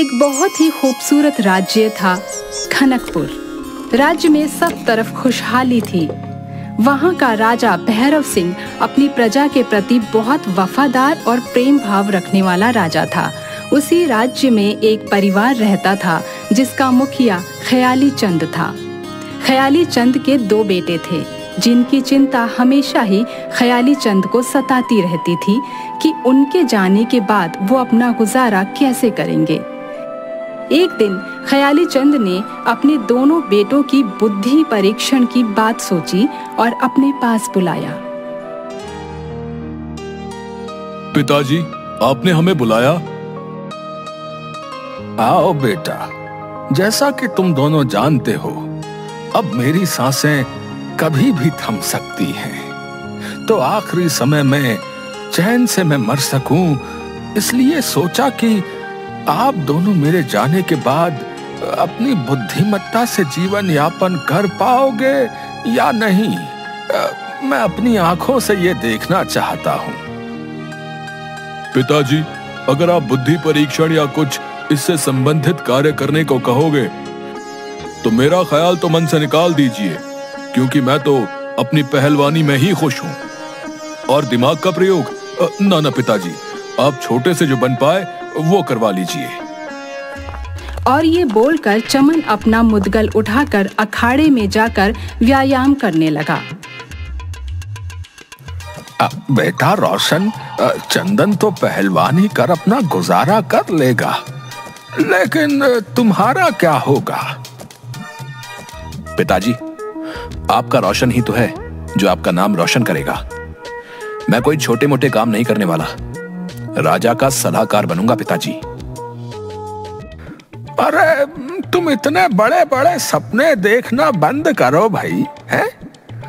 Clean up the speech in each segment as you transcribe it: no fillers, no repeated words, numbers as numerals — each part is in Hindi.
एक बहुत ही खूबसूरत राज्य था खनकपुर। राज्य में सब तरफ खुशहाली थी। वहाँ का राजा भैरव सिंह अपनी प्रजा के प्रति बहुत वफादार और प्रेम भाव रखने वाला राजा था। उसी राज्य में एक परिवार रहता था जिसका मुखिया ख्याली चंद था। ख्याली चंद के 2 बेटे थे जिनकी चिंता हमेशा ही ख्याली चंद को सताती रहती थी कि उनके जाने के बाद वो अपना गुजारा कैसे करेंगे। एक दिन ख्याली चंद ने अपने दोनों बेटों की बुद्धि परीक्षण की बात सोची और अपने पास बुलाया। पिताजी, आपने हमें बुलाया? आओ बेटा, जैसा कि तुम दोनों जानते हो, अब मेरी सांसें कभी भी थम सकती हैं। तो आखिरी समय में चैन से मैं मर सकूं, इसलिए सोचा कि आप दोनों मेरे जाने के बाद अपनी बुद्धिमत्ता से जीवन यापन कर पाओगे या नहीं, मैं अपनी आंखों से ये देखना चाहता हूं। पिताजी, अगर आप बुद्धि परीक्षण या कुछ इससे संबंधित कार्य करने को कहोगे तो मेरा ख्याल तो मन से निकाल दीजिए, क्योंकि मैं तो अपनी पहलवानी में ही खुश हूं। और दिमाग का प्रयोग ना पिताजी, आप छोटे से जो बन पाए वो करवा लीजिए। और ये बोलकर चमन अपना मुद्गल उठाकर अखाड़े में जाकर व्यायाम करने लगा। बेटा रोशन, चंदन तो पहलवानी कर अपना गुजारा कर लेगा, लेकिन तुम्हारा क्या होगा? पिताजी, आपका रोशन ही तो है जो आपका नाम रोशन करेगा। मैं कोई छोटे मोटे काम नहीं करने वाला, राजा का सलाहकार बनूंगा पिताजी। अरे तुम इतने बड़े बड़े सपने देखना बंद करो भाई, हैं?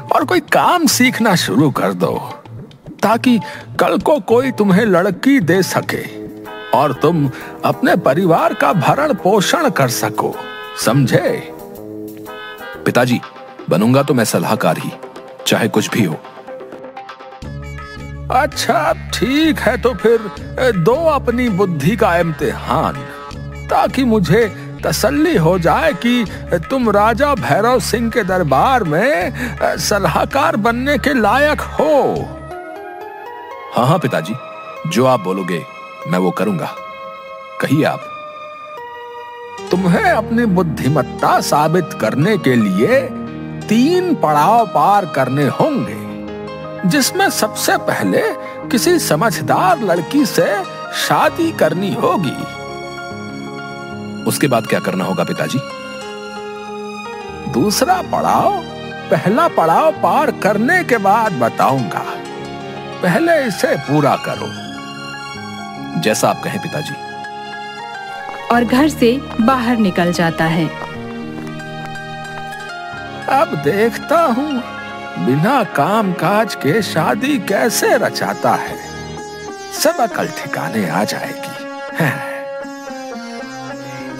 और कोई काम सीखना शुरू कर दो ताकि कल को कोई तुम्हें लड़की दे सके और तुम अपने परिवार का भरण पोषण कर सको, समझे? पिताजी, बनूंगा तो मैं सलाहकार ही, चाहे कुछ भी हो। अच्छा ठीक है, तो फिर दो अपनी बुद्धि का इम्तिहान, ताकि मुझे तसल्ली हो जाए कि तुम राजा भैरव सिंह के दरबार में सलाहकार बनने के लायक हो। हाँ हाँ पिताजी, जो आप बोलोगे मैं वो करूंगा, कहिए आप। तुम्हें अपनी बुद्धिमत्ता साबित करने के लिए 3 पड़ाव पार करने होंगे, जिसमें सबसे पहले किसी समझदार लड़की से शादी करनी होगी। उसके बाद क्या करना होगा पिताजी? दूसरा पड़ाव पहला पड़ाव पार करने के बाद बताऊंगा, पहले इसे पूरा करो। जैसा आप कहें पिताजी। और घर से बाहर निकल जाता है। अब देखता हूँ बिना काम काज के शादी कैसे रचाता है, सब अकल ठिकाने आ जाएगी।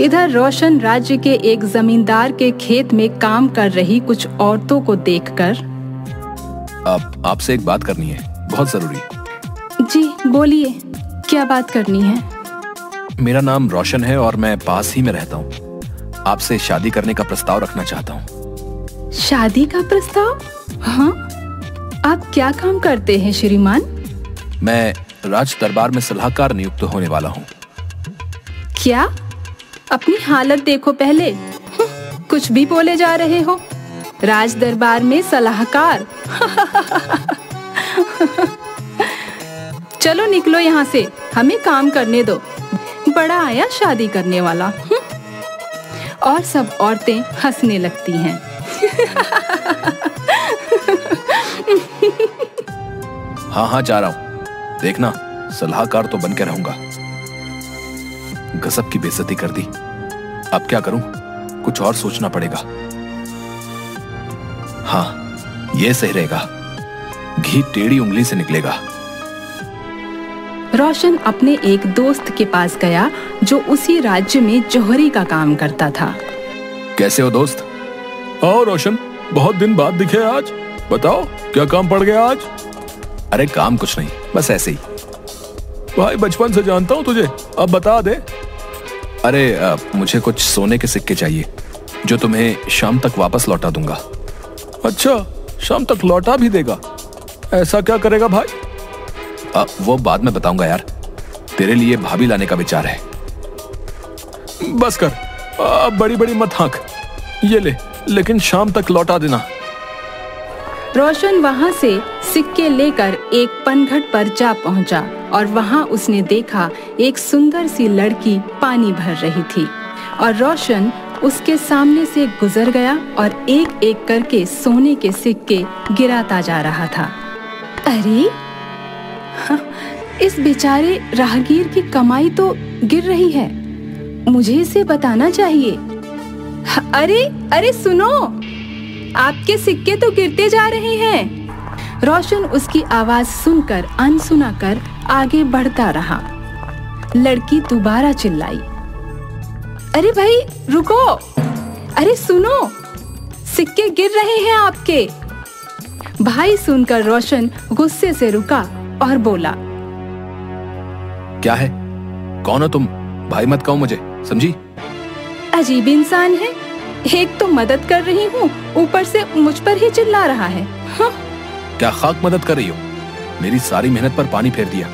इधर रोशन राज्य के एक जमींदार के खेत में काम कर रही कुछ औरतों को देखकर, अब आपसे एक बात करनी है, बहुत जरूरी। जी बोलिए, क्या बात करनी है? मेरा नाम रोशन है और मैं पास ही में रहता हूँ। आपसे शादी करने का प्रस्ताव रखना चाहता हूँ। शादी का प्रस्ताव? हाँ, आप क्या काम करते हैं श्रीमान? मैं राज दरबार में सलाहकार नियुक्त होने वाला हूँ। क्या? अपनी हालत देखो पहले, कुछ भी बोले जा रहे हो। राज दरबार में सलाहकार? चलो निकलो यहाँ से, हमें काम करने दो। बड़ा आया शादी करने वाला। और सब औरतें हंसने लगती हैं। हाँ हाँ जा रहा हूँ, देखना सलाहकार तो बन के रहूंगा। गजब की बेइज्जती कर दी। अब क्या करूं? कुछ और सोचना पड़ेगा। हाँ, ये सही रहेगा, घी टेढ़ी उंगली से निकलेगा। रोशन अपने एक दोस्त के पास गया जो उसी राज्य में जोहरी का काम करता था। कैसे हो दोस्त? आओ रोशन, बहुत दिन बाद दिखे आज, बताओ क्या काम पड़ गया आज? अरे काम कुछ नहीं, बस ऐसे ही। भाई बचपन से जानता हूँ तुझे, अब बता दे। अरे मुझे कुछ सोने के सिक्के चाहिए जो तुम्हें शाम तक वापस लौटा दूंगा। अच्छा, शाम तक लौटा भी देगा? ऐसा क्या करेगा भाई? वो बाद में बताऊंगा यार। तेरे लिए भाभी लाने का विचार है। बस कर, अब बड़ी बड़ी मत हाँक। ये ले, लेकिन शाम तक लौटा देना। रोशन वहां से सिक्के लेकर एक पनघट पर जा पहुंचा और वहां उसने देखा एक सुंदर सी लड़की पानी भर रही थी और रोशन उसके सामने से गुजर गया और एक एक करके सोने के सिक्के गिराता जा रहा था। अरे इस बेचारे राहगीर की कमाई तो गिर रही है, मुझे इसे बताना चाहिए। अरे अरे सुनो, आपके सिक्के तो गिरते जा रहे हैं। रोशन उसकी आवाज सुनकर अनसुना कर आगे बढ़ता रहा। लड़की दोबारा चिल्लाई, अरे भाई रुको, अरे सुनो, सिक्के गिर रहे हैं आपके। भाई सुनकर रोशन गुस्से से रुका और बोला, क्या है? कौन हो तुम? भाई मत कहो मुझे, समझी? अजीब इंसान है, एक तो मदद कर रही हूँ, ऊपर से मुझ पर ही चिल्ला रहा है। हाँ? क्या खाक मदद कर रही हो? मेरी सारी मेहनत पर पानी फेर दिया।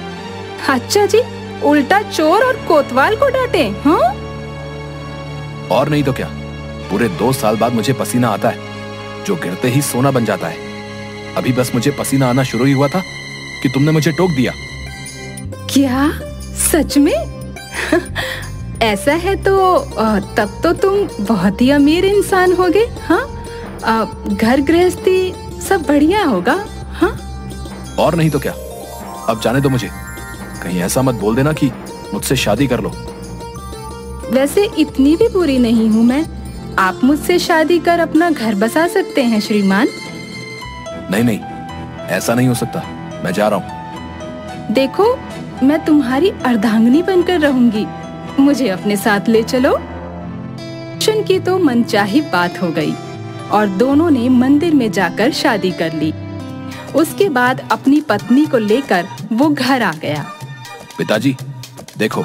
अच्छा जी, उल्टा चोर और कोतवाल को डांटे। हाँ? और नहीं तो क्या, पूरे 2 साल बाद मुझे पसीना आता है जो गिरते ही सोना बन जाता है। अभी बस मुझे पसीना आना शुरू ही हुआ था कि तुमने मुझे टोक दिया। क्या सच में? ऐसा है तो तब तो तुम बहुत ही अमीर इंसान होगे। हाँ, घर गृहस्थी सब बढ़िया होगा। हाँ? और नहीं तो क्या। अब जाने दो मुझे, कहीं ऐसा मत बोल देना कि मुझसे शादी कर लो। वैसे इतनी भी बुरी नहीं हूँ मैं, आप मुझसे शादी कर अपना घर बसा सकते हैं श्रीमान। नहीं नहीं, ऐसा नहीं हो सकता, मैं जा रहा हूँ। देखो, मैं तुम्हारी अर्धांगिनी बनकर रहूंगी, मुझे अपने साथ ले चलो। रोशन की तो मनचाही बात हो गई और दोनों ने मंदिर में जाकर शादी कर ली। उसके बाद अपनी पत्नी को लेकर वो घर आ गया। पिताजी देखो,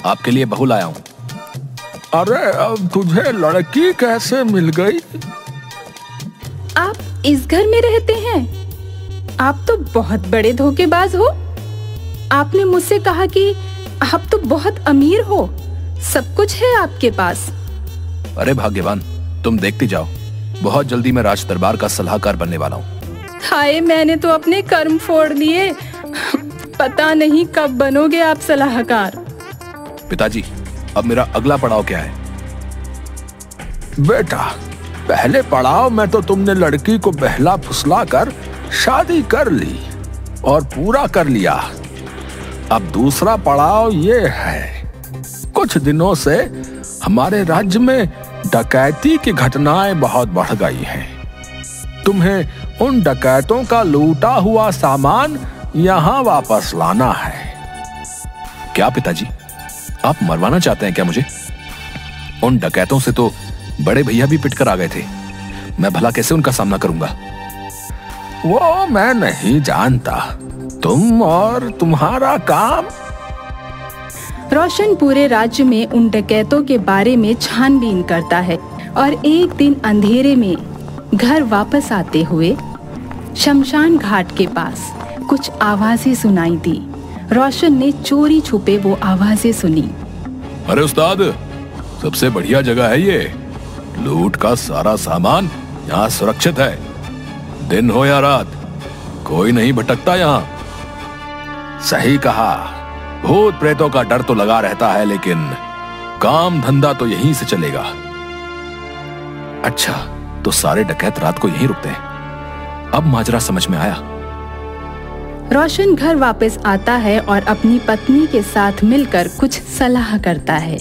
आपके लिए बहू लाया हूँ। अरे अब तुझे लड़की कैसे मिल गई? आप इस घर में रहते हैं? आप तो बहुत बड़े धोखेबाज हो। आपने मुझसे कहा कि आप तो बहुत अमीर हो, सब कुछ है आपके पास। अरे भाग्यवान, तुम देखती जाओ, बहुत जल्दी मैं राज दरबार का सलाहकार बनने वाला हूँ। हाय, मैंने तो अपने कर्म फोड़ दिए, पता नहीं कब बनोगे आप सलाहकार। पिताजी, अब मेरा अगला पड़ाव क्या है? बेटा, पहले पड़ाव में तो तुमने लड़की को बहला फुसला कर शादी कर ली और पूरा कर लिया। अब दूसरा पड़ाव ये है, कुछ दिनों से हमारे राज्य में डकैती की घटनाएं बहुत बढ़ गई हैं। तुम्हें उन डकैतों का लूटा हुआ सामान यहाँ वापस लाना है। क्या पिताजी, आप मरवाना चाहते हैं क्या मुझे? उन डकैतों से तो बड़े भैया भी पिटकर आ गए थे, मैं भला कैसे उनका सामना करूंगा? वो मैं नहीं जानता, तुम और तुम्हारा काम। रोशन पूरे राज्य में उन डकैतों के बारे में छानबीन करता है और एक दिन अंधेरे में घर वापस आते हुए शमशान घाट के पास कुछ आवाजें सुनाई दी। रोशन ने चोरी छुपे वो आवाजें सुनी। अरे उस्ताद, सबसे बढ़िया जगह है ये, लूट का सारा सामान यहाँ सुरक्षित है। दिन हो या रात, कोई नहीं भटकता यहाँ। सही कहा, भूत प्रेतों का डर तो लगा रहता है, लेकिन काम धंधा तो यहीं से चलेगा। अच्छा, तो सारे डकैत रात को यहीं रुकते हैं। अब माजरा समझ में आया। रोशन घर वापस आता है और अपनी पत्नी के साथ मिलकर कुछ सलाह करता है।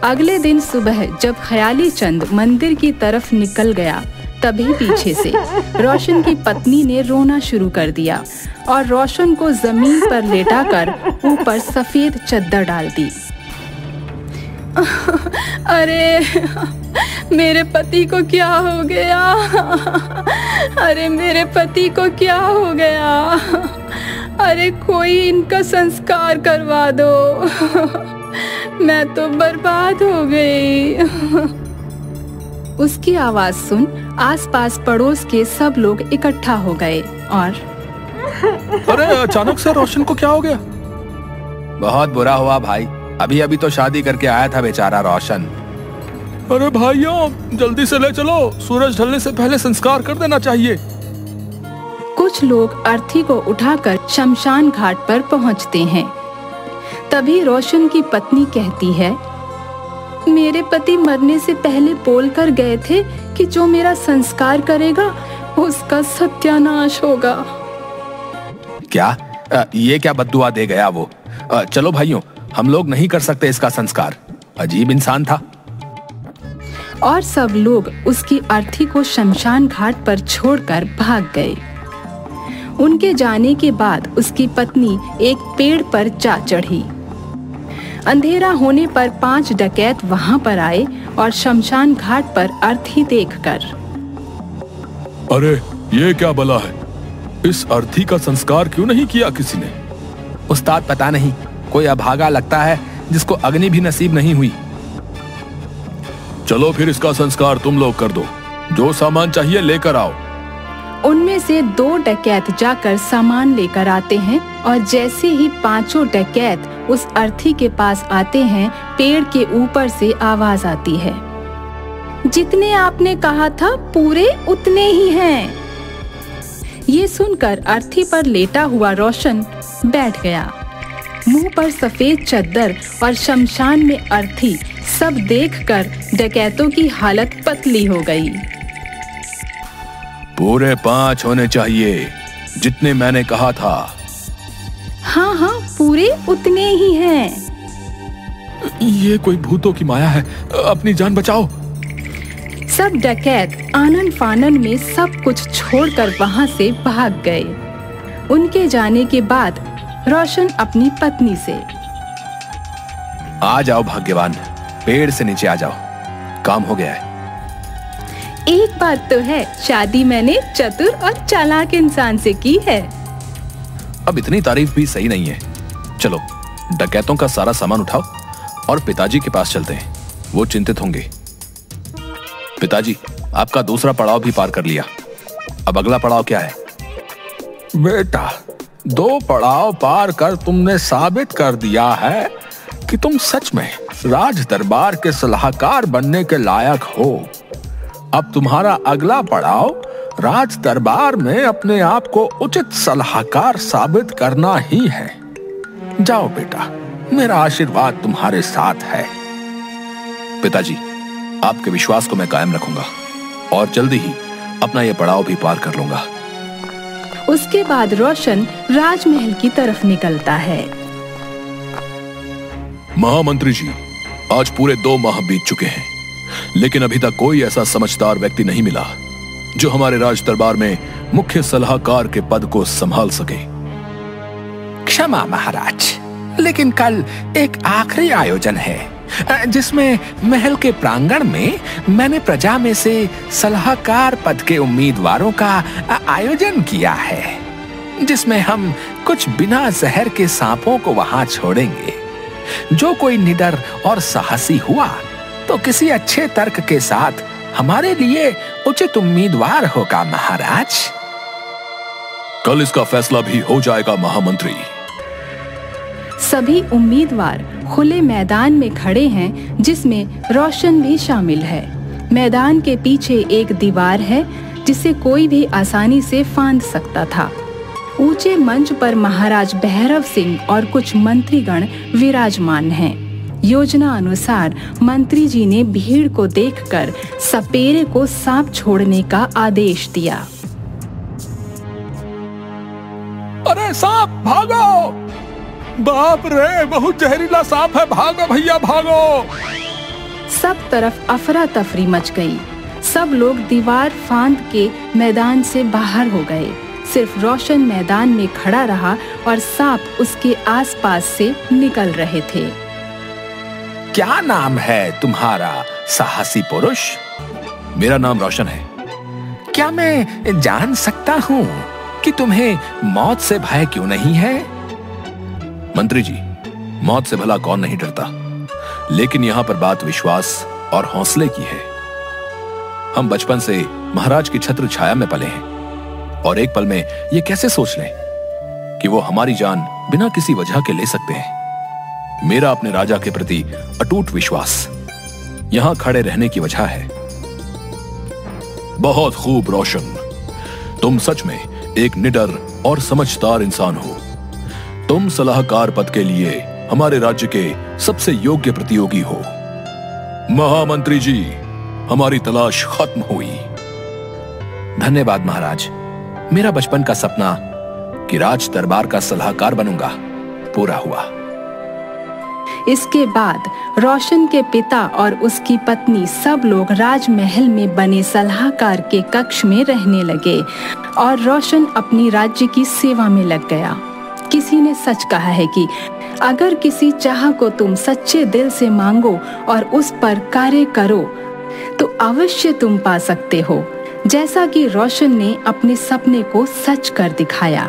अगले दिन सुबह जब ख्याली चंद मंदिर की तरफ निकल गया, तभी पीछे से रोशन की पत्नी ने रोना शुरू कर दिया और रोशन को जमीन पर लेटाकर ऊपर सफेद चद्दर डाल दी। अरे मेरे पति को क्या हो गया? अरे मेरे पति को क्या हो गया? अरे कोई इनका संस्कार करवा दो। मैं तो बर्बाद हो गई। उसकी आवाज सुन आसपास पड़ोस के सब लोग इकट्ठा हो गए और अरे अचानक से रोशन को क्या हो गया? बहुत बुरा हुआ भाई, अभी अभी तो शादी करके आया था बेचारा रोशन। अरे भाइयों जल्दी से ले चलो, सूरज ढलने से पहले संस्कार कर देना चाहिए। कुछ लोग अर्थी को उठाकर शमशान घाट पर पहुंचते हैं। तभी रोशन की पत्नी कहती है, मेरे पति मरने से पहले बोलकर गए थे कि जो मेरा संस्कार करेगा उसका सत्यानाश होगा। क्या? ये क्या बद्दुआ दे गया वो? चलो भाइयों, हम लोग नहीं कर सकते इसका संस्कार। अजीब इंसान था। और सब लोग उसकी अर्थी को शमशान घाट पर छोड़कर भाग गए। उनके जाने के बाद उसकी पत्नी एक पेड़ पर जा चढ़ी। अंधेरा होने पर 5 डकैत वहां पर आए और शमशान घाट पर अर्थी देखकर, अरे ये क्या बला है, इस अर्थी का संस्कार क्यों नहीं किया किसी ने? उस्ताद पता नहीं, कोई अभागा लगता है जिसको अग्नि भी नसीब नहीं हुई। चलो फिर इसका संस्कार तुम लोग कर दो, जो सामान चाहिए लेकर आओ। उनमें से 2 डकैत जाकर सामान लेकर आते हैं और जैसे ही 5 डकैत उस अर्थी के पास आते हैं, पेड़ के ऊपर से आवाज आती है, जितने आपने कहा था पूरे उतने ही हैं। ये सुनकर अर्थी पर लेटा हुआ रोशन बैठ गया। मुंह पर सफेद चद्दर और शमशान में अर्थी सब देखकर डकैतों की हालत पतली हो गई। पूरे 5 होने चाहिए, जितने मैंने कहा था। हाँ हाँ, पूरे उतने ही हैं। ये कोई भूतों की माया है, अपनी जान बचाओ। सब डकैत आनन फानन में सब कुछ छोड़कर वहां से भाग गए। उनके जाने के बाद रोशन अपनी पत्नी से, आ जाओ भाग्यवान, पेड़ से नीचे आ जाओ, काम हो गया है। एक बात तो है, शादी मैंने चतुर और चालाक इंसान से की है। अब इतनी तारीफ भी सही नहीं है। चलो डकैतों का सारा सामान उठाओ और पिताजी के पास चलते हैं, वो चिंतित होंगे। पिताजी, आपका दूसरा पड़ाव भी पार कर लिया, अब अगला पड़ाव क्या है? बेटा, 2 पड़ाव पार कर तुमने साबित कर दिया है कि तुम सच में राज दरबार के सलाहकार बनने के लायक हो। अब तुम्हारा अगला पड़ाव राज दरबार में अपने आप को उचित सलाहकार साबित करना ही है। जाओ बेटा, मेरा आशीर्वाद तुम्हारे साथ है। पिताजी, आपके विश्वास को मैं कायम रखूंगा और जल्दी ही अपना यह पड़ाव भी पार कर लूंगा। उसके बाद रोशन राजमहल की तरफ निकलता है। महामंत्री जी, आज पूरे 2 माह बीत चुके हैं, लेकिन अभी तक कोई ऐसा समझदार व्यक्ति नहीं मिला जो हमारे राज दरबार में मुख्य सलाहकार के पद को संभाल सके। क्षमा महाराज, लेकिन कल एक आखिरी आयोजन है जिसमें महल के प्रांगण में मैंने प्रजा में से सलाहकार पद के उम्मीदवारों का आयोजन किया है, जिसमें हम कुछ बिना जहर के सांपों को वहां छोड़ेंगे। जो कोई निडर और साहसी हुआ तो किसी अच्छे तर्क के साथ हमारे लिए उचित उम्मीदवार होगा महाराज। कल इसका फैसला भी हो जाएगा महामंत्री। सभी उम्मीदवार खुले मैदान में खड़े हैं, जिसमें रोशन भी शामिल है। मैदान के पीछे एक दीवार है जिसे कोई भी आसानी से फांद सकता था। ऊंचे मंच पर महाराज भैरव सिंह और कुछ मंत्रीगण विराजमान हैं। योजना अनुसार मंत्री जी ने भीड़ को देखकर सपेरे को सांप छोड़ने का आदेश दिया। अरे सांप, भागो! बाप रे, बहुत जहरीला सांप है, भागो भैया भागो! सब तरफ अफरा तफरी मच गई। सब लोग दीवार फांद के मैदान से बाहर हो गए। सिर्फ रोशन मैदान में खड़ा रहा और सांप उसके आसपास से निकल रहे थे। क्या नाम है तुम्हारा साहसी पुरुष? मेरा नाम रोशन है। क्या मैं जान सकता हूँ कि तुम्हें मौत से भय क्यों नहीं है? मंत्री जी, मौत से भला कौन नहीं डरता, लेकिन यहां पर बात विश्वास और हौसले की है। हम बचपन से महाराज की छत्र छाया में पले हैं और एक पल में ये कैसे सोच लें कि वो हमारी जान बिना किसी वजह के ले सकते हैं। मेरा अपने राजा के प्रति अटूट विश्वास यहां खड़े रहने की वजह है। बहुत खूब रोशन, तुम सच में एक निडर और समझदार इंसान हो। तुम सलाहकार पद के लिए हमारे राज्य के सबसे योग्य प्रतियोगी हो। महामंत्री जी, हमारी तलाश खत्म हुई। धन्यवाद महाराज। मेरा बचपन का सपना कि राज दरबार का सलाहकार बनूंगा पूरा हुआ। इसके बाद रोशन के पिता और उसकी पत्नी सब लोग राजमहल में बने सलाहकार के कक्ष में रहने लगे और रोशन अपनी राज्य की सेवा में लग गया। किसी ने सच कहा है कि अगर किसी चाह को तुम सच्चे दिल से मांगो और उस पर कार्य करो तो अवश्य तुम पा सकते हो, जैसा कि रोशन ने अपने सपने को सच कर दिखाया।